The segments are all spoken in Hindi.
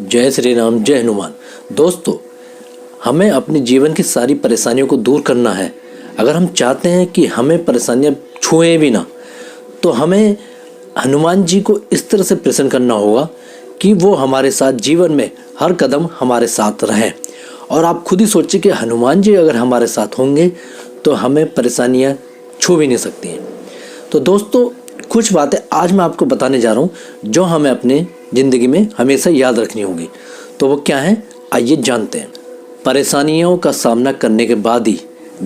जय श्री राम, जय हनुमान। दोस्तों, हमें अपने जीवन की सारी परेशानियों को दूर करना है। अगर हम चाहते हैं कि हमें परेशानियां छुएं भी ना, तो हमें हनुमान जी को इस तरह से प्रसन्न करना होगा कि वो हमारे साथ जीवन में हर कदम हमारे साथ रहें। और आप खुद ही सोचिए कि हनुमान जी अगर हमारे साथ होंगे तो हमें परेशानियां छू भी नहीं सकती हैं। तो दोस्तों, कुछ बातें आज मैं आपको बताने जा रहा हूँ जो हमें अपने ज़िंदगी में हमेशा याद रखनी होगी। तो वो क्या है, आइए जानते हैं। परेशानियों का सामना करने के बाद ही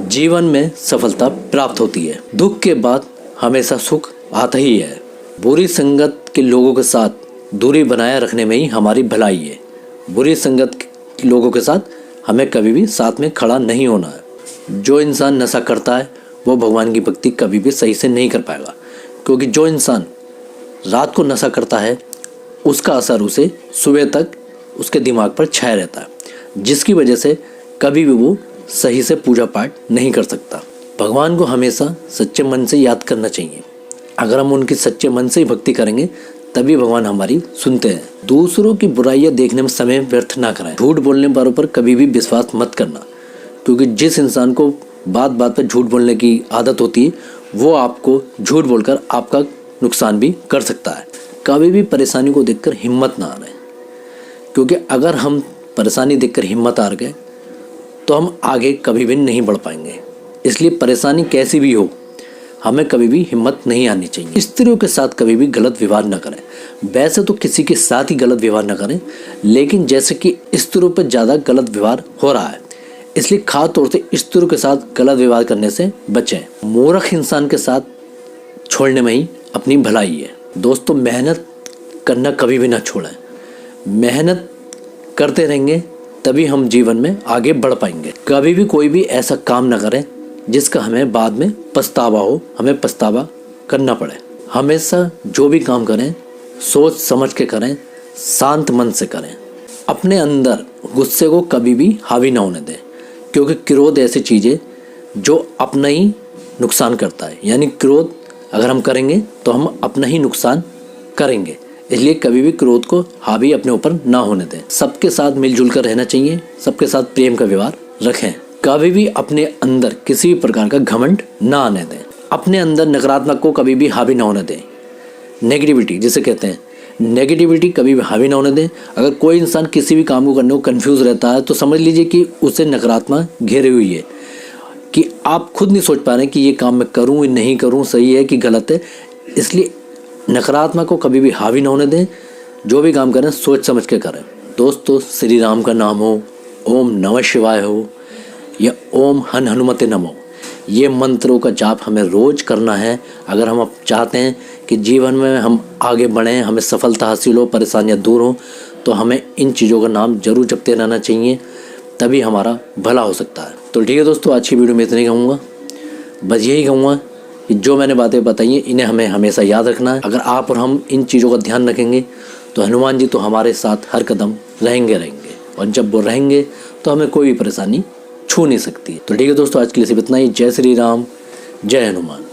जीवन में सफलता प्राप्त होती है। दुख के बाद हमेशा सुख आता ही है। बुरी संगत के लोगों के साथ दूरी बनाए रखने में ही हमारी भलाई है। बुरी संगत के लोगों के साथ हमें कभी भी साथ में खड़ा नहीं होना है। जो इंसान नशा करता है वो भगवान की भक्ति कभी भी सही से नहीं कर पाएगा, क्योंकि जो इंसान रात को नशा करता है उसका असर उसे सुबह तक उसके दिमाग पर छाया रहता है, जिसकी वजह से कभी भी वो सही से पूजा पाठ नहीं कर सकता। भगवान को हमेशा सच्चे मन से याद करना चाहिए। अगर हम उनकी सच्चे मन से ही भक्ति करेंगे तभी भगवान हमारी सुनते हैं। दूसरों की बुराइयां देखने में समय व्यर्थ ना कराएं। झूठ बोलने वालों पर कभी भी विश्वास मत करना, क्योंकि जिस इंसान को बात बात पर झूठ बोलने की आदत होती है वो आपको झूठ बोलकर आपका नुकसान भी कर सकता है। कभी भी परेशानी को देखकर हिम्मत ना हारें, क्योंकि अगर हम परेशानी देखकर हिम्मत हार गए तो हम आगे कभी भी नहीं बढ़ पाएंगे। इसलिए परेशानी कैसी भी हो, हमें कभी भी हिम्मत नहीं आनी चाहिए। स्त्रियों के साथ कभी भी गलत व्यवहार न करें। वैसे तो किसी के साथ ही गलत व्यवहार न करें, लेकिन जैसे कि स्त्रियों पर ज़्यादा गलत व्यवहार हो रहा है, इसलिए खास तौर से स्त्रियों के साथ गलत व्यवहार करने से बचें। मूर्ख इंसान के साथ छोड़ने में ही अपनी भलाई है। दोस्तों, मेहनत करना कभी भी ना छोड़ें। मेहनत करते रहेंगे तभी हम जीवन में आगे बढ़ पाएंगे। कभी भी कोई भी ऐसा काम ना करें जिसका हमें बाद में पछतावा हो, हमें पछतावा करना पड़े। हमेशा जो भी काम करें सोच समझ के करें, शांत मन से करें। अपने अंदर गुस्से को कभी भी हावी ना होने दें, क्योंकि क्रोध ऐसी चीज़ है जो अपना ही नुकसान करता है। यानी क्रोध अगर हम करेंगे तो हम अपना ही नुकसान करेंगे। इसलिए कभी भी क्रोध को हावी अपने ऊपर ना होने दें। सबके साथ मिलजुल कर रहना चाहिए, सबके साथ प्रेम का व्यवहार रखें। कभी भी अपने अंदर किसी भी प्रकार का घमंड ना आने दें। अपने अंदर नकारात्मक को कभी भी हावी ना होने दें। नेगेटिविटी जिसे कहते हैं, नेगेटिविटी कभी भी हावी ना होने दें। अगर कोई इंसान किसी भी काम को करने को कंफ्यूज रहता है तो समझ लीजिए कि उसे नकारात्मक घेरे हुई है, कि आप खुद नहीं सोच पा रहे कि ये काम मैं करूँ नहीं करूँ, सही है कि गलत है। इसलिए नकारात्मक को कभी भी हावी ना होने दें। जो भी काम करें सोच समझ के करें। दोस्तों, श्री राम का नाम हो, ओम नमः शिवाय हो या ओम हन हनुमते नमो, ये मंत्रों का जाप हमें रोज करना है। अगर हम अब चाहते हैं कि जीवन में हम आगे बढ़ें, हमें सफलता हासिल हो, परेशानियां दूर हो, तो हमें इन चीज़ों का नाम जरूर जपते रहना चाहिए, तभी हमारा भला हो सकता है। तो ठीक है दोस्तों, आज की वीडियो में इतना ही कहूँगा। बस यही कहूँगा कि जो मैंने बातें बताई हैं इन्हें हमें हमेशा याद रखना है। अगर आप और हम इन चीज़ों का ध्यान रखेंगे तो हनुमान जी तो हमारे साथ हर कदम रहेंगे, और जब वो रहेंगे तो हमें कोई भी परेशानी छू नहीं सकती। तो ठीक है दोस्तों, आज के लिए सिर्फ इतना ही। जय श्री राम, जय हनुमान।